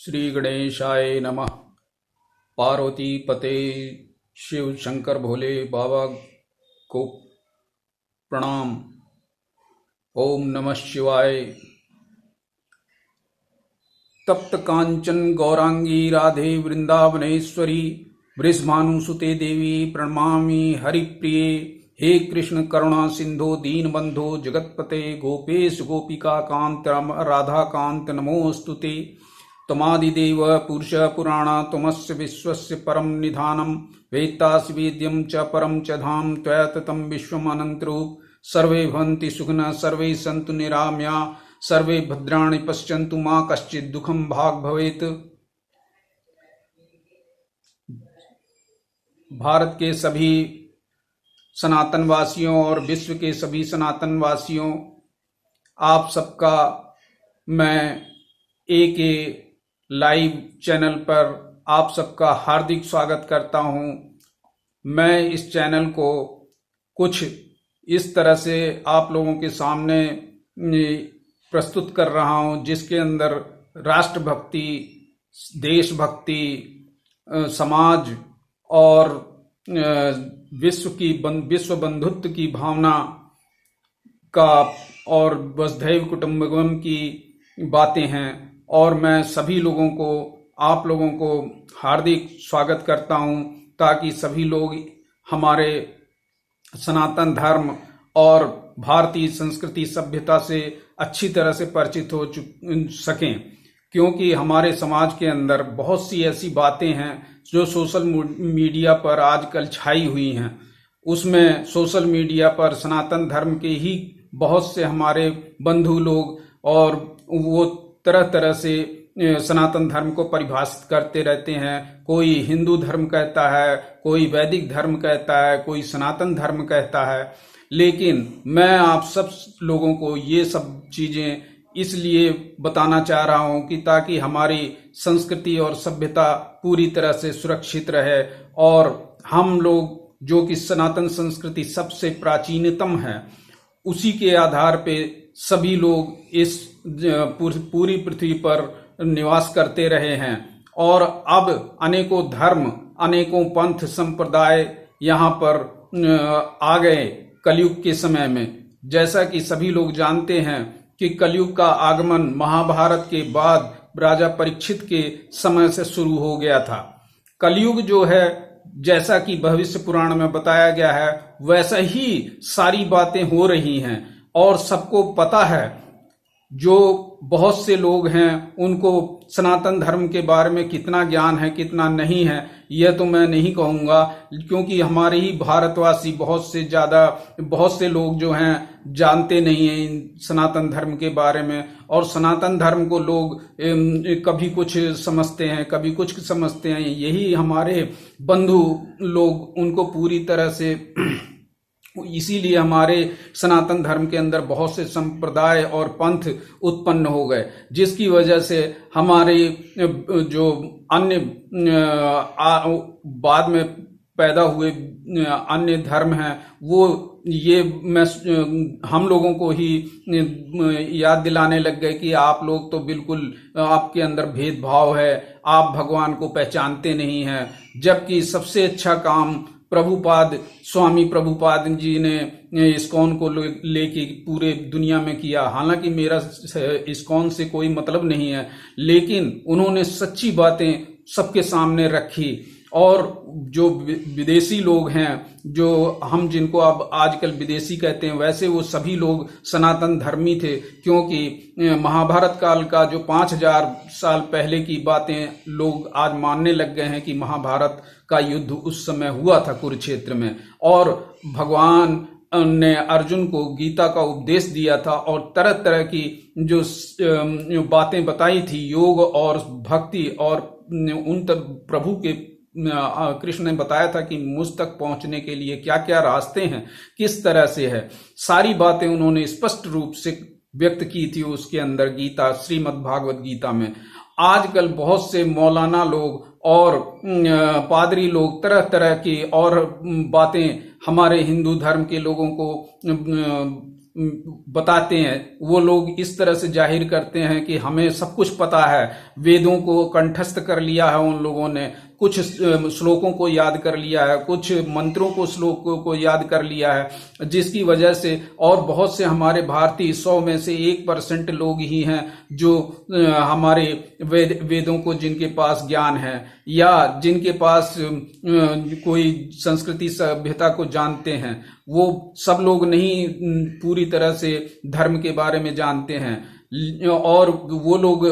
श्री गणेशाय नमः। पार्वती पते शिव शंकर भोले बाबा को प्रणाम। ओम नमः शिवाय। तप्त कांचन गौरांगी राधे वृंदावनेश्वरी वृषभानुसुते देवी प्रणमामि हरिप्रिये। हे कृष्ण करुणा सिंधो दीनबंधो जगतपते गोपेश गोपिका कांत राधा कांत नमोस्तुते। त्वमादिदेव पुरुष पुराण त्वमस्य विश्वस्य परम निधानम वेत्तासि वेद्यं च परम च धाम त्वया ततं विश्वम् अनन्तरूप। सर्वे भवन्ति सुखिनः सर्वे सन्तु निरामया सर्वे भद्राणि पश्यन्तु मा कश्चित् दुःखं भाग् भवेत्। भारत के सभी सनातनवासियों और विश्व के सभी सनातनवासियों, आप सबका मैं एक लाइव चैनल पर आप सबका हार्दिक स्वागत करता हूं। मैं इस चैनल को कुछ इस तरह से आप लोगों के सामने प्रस्तुत कर रहा हूं जिसके अंदर राष्ट्रभक्ति, देशभक्ति, समाज और विश्व बंधुत्व की भावना का और वसुधैव कुटुंबकम की बातें हैं। और मैं सभी लोगों को, आप लोगों को हार्दिक स्वागत करता हूं ताकि सभी लोग हमारे सनातन धर्म और भारतीय संस्कृति सभ्यता से अच्छी तरह से परिचित हो सकें, क्योंकि हमारे समाज के अंदर बहुत सी ऐसी बातें हैं जो सोशल मीडिया पर आजकल छाई हुई हैं। उसमें सोशल मीडिया पर सनातन धर्म के ही बहुत से हमारे बंधु लोग और वो तरह तरह से सनातन धर्म को परिभाषित करते रहते हैं। कोई हिंदू धर्म कहता है, कोई वैदिक धर्म कहता है, कोई सनातन धर्म कहता है। लेकिन मैं आप सब लोगों को ये सब चीजें इसलिए बताना चाह रहा हूं कि ताकि हमारी संस्कृति और सभ्यता पूरी तरह से सुरक्षित रहे और हम लोग जो कि सनातन संस्कृति सबसे प्राचीनतम है, उसी के आधार पे सभी लोग इस पूरी पृथ्वी पर निवास करते रहे हैं। और अब अनेकों धर्म, अनेकों पंथ संप्रदाय यहाँ पर आ गए कलयुग के समय में। जैसा कि सभी लोग जानते हैं कि कलयुग का आगमन महाभारत के बाद राजा परीक्षित के समय से शुरू हो गया था। कलयुग जो है, जैसा कि भविष्य पुराण में बताया गया है, वैसा ही सारी बातें हो रही हैं और सबको पता है। जो बहुत से लोग हैं उनको सनातन धर्म के बारे में कितना ज्ञान है कितना नहीं है यह तो मैं नहीं कहूँगा, क्योंकि हमारे ही भारतवासी बहुत से लोग जो हैं जानते नहीं हैं इन सनातन धर्म के बारे में। और सनातन धर्म को लोग कभी कुछ समझते हैं, कभी कुछ समझते हैं। यही हमारे बंधु लोग उनको पूरी तरह से इसीलिए हमारे सनातन धर्म के अंदर बहुत से संप्रदाय और पंथ उत्पन्न हो गए, जिसकी वजह से हमारे जो अन्य बाद में पैदा हुए अन्य धर्म हैं वो हम लोगों को ही याद दिलाने लग गए कि आप लोग तो बिल्कुल, आपके अंदर भेदभाव है, आप भगवान को पहचानते नहीं हैं। जबकि सबसे अच्छा काम स्वामी प्रभुपाद जी ने इस्कॉन को लेके पूरे दुनिया में किया। हालांकि मेरा इस्कॉन से कोई मतलब नहीं है, लेकिन उन्होंने सच्ची बातें सबके सामने रखी। और जो विदेशी लोग हैं, जो हम जिनको अब आजकल विदेशी कहते हैं, वैसे वो सभी लोग सनातन धर्मी थे, क्योंकि महाभारत काल का जो 5000 साल पहले की बातें लोग आज मानने लग गए हैं कि महाभारत का युद्ध उस समय हुआ था कुरुक्षेत्र में। और भगवान ने अर्जुन को गीता का उपदेश दिया था और तरह तरह की जो बातें बताई थी, योग और भक्ति, और उन प्रभु के कृष्ण ने बताया था कि मुझ तक पहुंचने के लिए क्या क्या रास्ते हैं, किस तरह से है। सारी बातें उन्होंने स्पष्ट रूप से व्यक्त की थी उसके अंदर गीता, श्रीमद् भागवत गीता में। आजकल बहुत से मौलाना लोग और पादरी लोग तरह तरह की और बातें हमारे हिंदू धर्म के लोगों को बताते हैं, वो लोग इस तरह से जाहिर करते हैं कि हमें सब कुछ पता है, वेदों को कंठस्थ कर लिया है उन लोगों ने, कुछ श्लोकों को याद कर लिया है, कुछ मंत्रों को श्लोकों को याद कर लिया है, जिसकी वजह से और बहुत से हमारे भारतीय 100 में से 1% लोग ही हैं जो हमारे वेदों को जिनके पास ज्ञान है या जिनके पास कोई संस्कृति सभ्यता को जानते हैं। वो सब लोग नहीं पूरी तरह से धर्म के बारे में जानते हैं, और वो लोग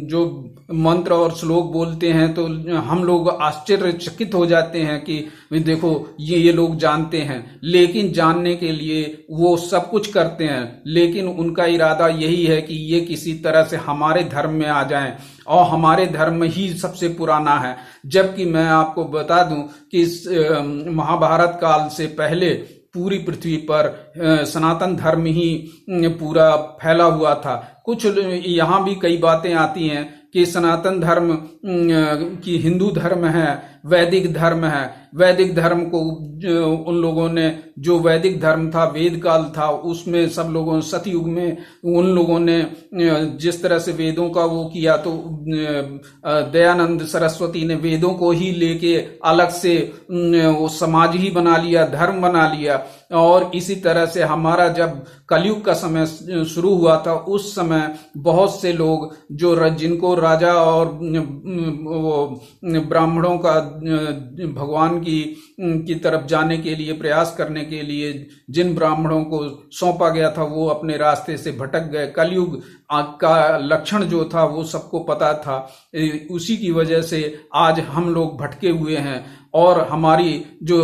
जो मंत्र और श्लोक बोलते हैं तो हम लोग आश्चर्यचकित हो जाते हैं कि देखो ये लोग जानते हैं, लेकिन जानने के लिए वो सब कुछ करते हैं, लेकिन उनका इरादा यही है कि ये किसी तरह से हमारे धर्म में आ जाएं और हमारे धर्म ही सबसे पुराना है। जबकि मैं आपको बता दूं कि महाभारत काल से पहले पूरी पृथ्वी पर सनातन धर्म ही पूरा फैला हुआ था। कुछ यहाँ भी कई बातें आती हैं कि सनातन धर्म की हिंदू धर्म है, वैदिक धर्म है। वैदिक धर्म को उन लोगों ने, जो वैदिक धर्म था, वेद काल था, उसमें सब लोगों, सतयुग में उन लोगों ने जिस तरह से वेदों का वो किया, तो दयानंद सरस्वती ने वेदों को ही लेके अलग से वो समाज ही बना लिया, धर्म बना लिया। और इसी तरह से हमारा जब कलयुग का समय शुरू हुआ था, उस समय बहुत से लोग जो जिनको राजा और ब्राह्मणों का भगवान की तरफ जाने के लिए, प्रयास करने के लिए जिन ब्राह्मणों को सौंपा गया था, वो अपने रास्ते से भटक गए। कलयुग का लक्षण जो था वो सबको पता था, उसी की वजह से आज हम लोग भटके हुए हैं और हमारी जो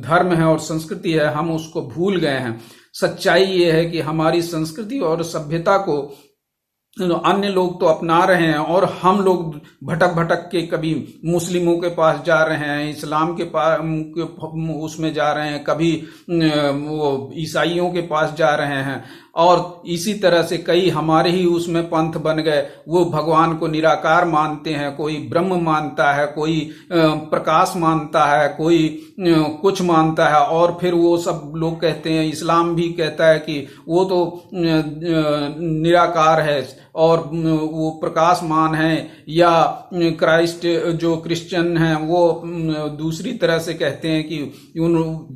धर्म है और संस्कृति है, हम उसको भूल गए हैं। सच्चाई ये है कि हमारी संस्कृति और सभ्यता को अन्य लोग तो अपना रहे हैं और हम लोग भटक भटक के कभी मुस्लिमों के पास जा रहे हैं, इस्लाम के पास उसमें जा रहे हैं, कभी वो ईसाइयों के पास जा रहे हैं, और इसी तरह से कई हमारे ही उसमें पंथ बन गए। वो भगवान को निराकार मानते हैं, कोई ब्रह्म मानता है, कोई प्रकाश मानता है, कोई कुछ मानता है, और फिर वो सब लोग कहते हैं, इस्लाम भी कहता है कि वो तो निराकार है और वो प्रकाशमान है, या क्राइस्ट जो क्रिश्चियन हैं वो दूसरी तरह से कहते हैं कि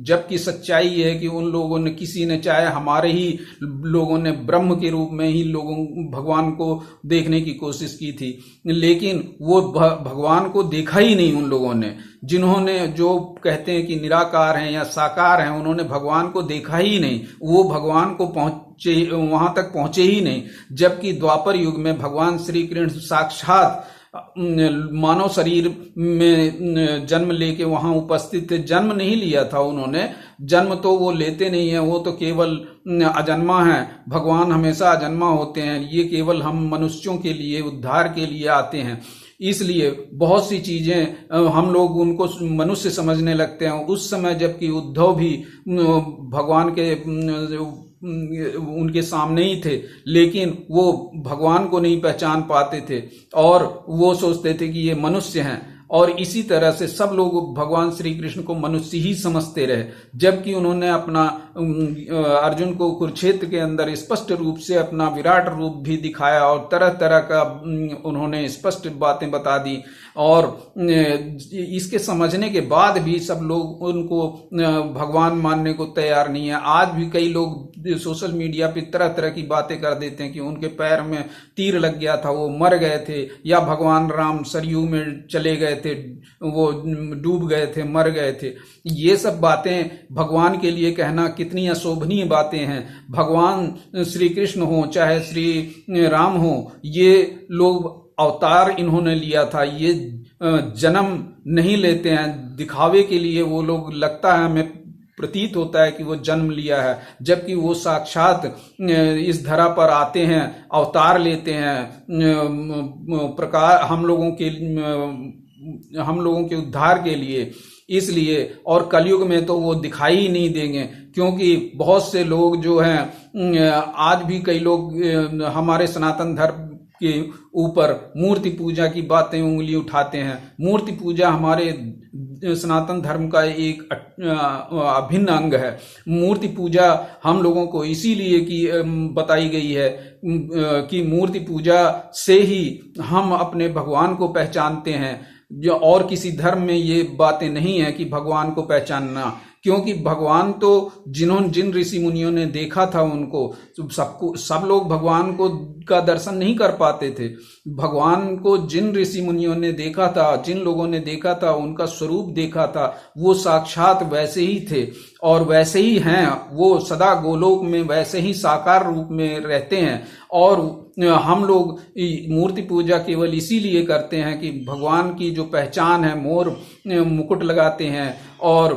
जबकि सच्चाई ये है कि उन लोगों ने, किसी ने, चाहे हमारे ही लोगों ने ब्रह्म के रूप में ही लोगों भगवान को देखने की कोशिश की थी, लेकिन वो भगवान को देखा ही नहीं उन लोगों ने। जिन्होंने, जो कहते हैं कि निराकार हैं या साकार हैं, उन्होंने भगवान को देखा ही नहीं, वो भगवान को वहां तक पहुंचे ही नहीं। जबकि द्वापर युग में भगवान श्री कृष्ण साक्षात मानव शरीर में जन्म लेके वहां उपस्थित थे। जन्म नहीं लिया था उन्होंने, जन्म तो वो लेते नहीं है, वो तो केवल अजन्मा है। भगवान हमेशा अजन्मा होते हैं, ये केवल हम मनुष्यों के लिए, उद्धार के लिए आते हैं। इसलिए बहुत सी चीजें हम लोग उनको मनुष्य समझने लगते हैं। उस समय जबकि उद्धव भी भगवान के उनके सामने ही थे, लेकिन वो भगवान को नहीं पहचान पाते थे और वो सोचते थे कि ये मनुष्य हैं, और इसी तरह से सब लोग भगवान श्री कृष्ण को मनुष्य ही समझते रहे। जबकि उन्होंने अपना अर्जुन को कुरुक्षेत्र के अंदर स्पष्ट रूप से अपना विराट रूप भी दिखाया और तरह तरह का उन्होंने स्पष्ट बातें बता दी, और इसके समझने के बाद भी सब लोग उनको भगवान मानने को तैयार नहीं है। आज भी कई लोग सोशल मीडिया पे तरह तरह की बातें कर देते हैं कि उनके पैर में तीर लग गया था, वो मर गए थे, या भगवान राम सरयू में चले गए थे, वो डूब गए थे, मर गए थे। ये सब बातें भगवान के लिए कहना कितनी अशोभनीय बातें हैं। भगवान श्री कृष्ण हो चाहे श्री राम हो, ये लोग अवतार इन्होंने लिया था, ये जन्म नहीं लेते हैं दिखावे के लिए। वो लोग, लगता है हमें, प्रतीत होता है कि वो जन्म लिया है, जबकि वो साक्षात इस धरा पर आते हैं, अवतार लेते हैं, प्रकार हम लोगों के उद्धार के लिए। इसलिए, और कलयुग में तो वो दिखाई ही नहीं देंगे, क्योंकि बहुत से लोग जो हैं, आज भी कई लोग हमारे सनातन धर्म के ऊपर मूर्ति पूजा की बातें उंगली उठाते हैं। मूर्ति पूजा हमारे सनातन धर्म का एक अभिन्न अंग है। मूर्ति पूजा हम लोगों को इसीलिए कि बताई गई है कि मूर्ति पूजा से ही हम अपने भगवान को पहचानते हैं। जो और किसी धर्म में ये बातें नहीं है कि भगवान को पहचानना, क्योंकि भगवान तो जिन ऋषि मुनियों ने देखा था उनको सब लोग भगवान को का दर्शन नहीं कर पाते थे। भगवान को जिन ऋषि मुनियों ने देखा था, जिन लोगों ने देखा था, उनका स्वरूप देखा था, वो साक्षात वैसे ही थे और वैसे ही हैं। वो सदा गोलोक में वैसे ही साकार रूप में रहते हैं। और हम लोग मूर्ति पूजा केवल इसीलिए करते हैं कि भगवान की जो पहचान है, मोर मुकुट लगाते हैं और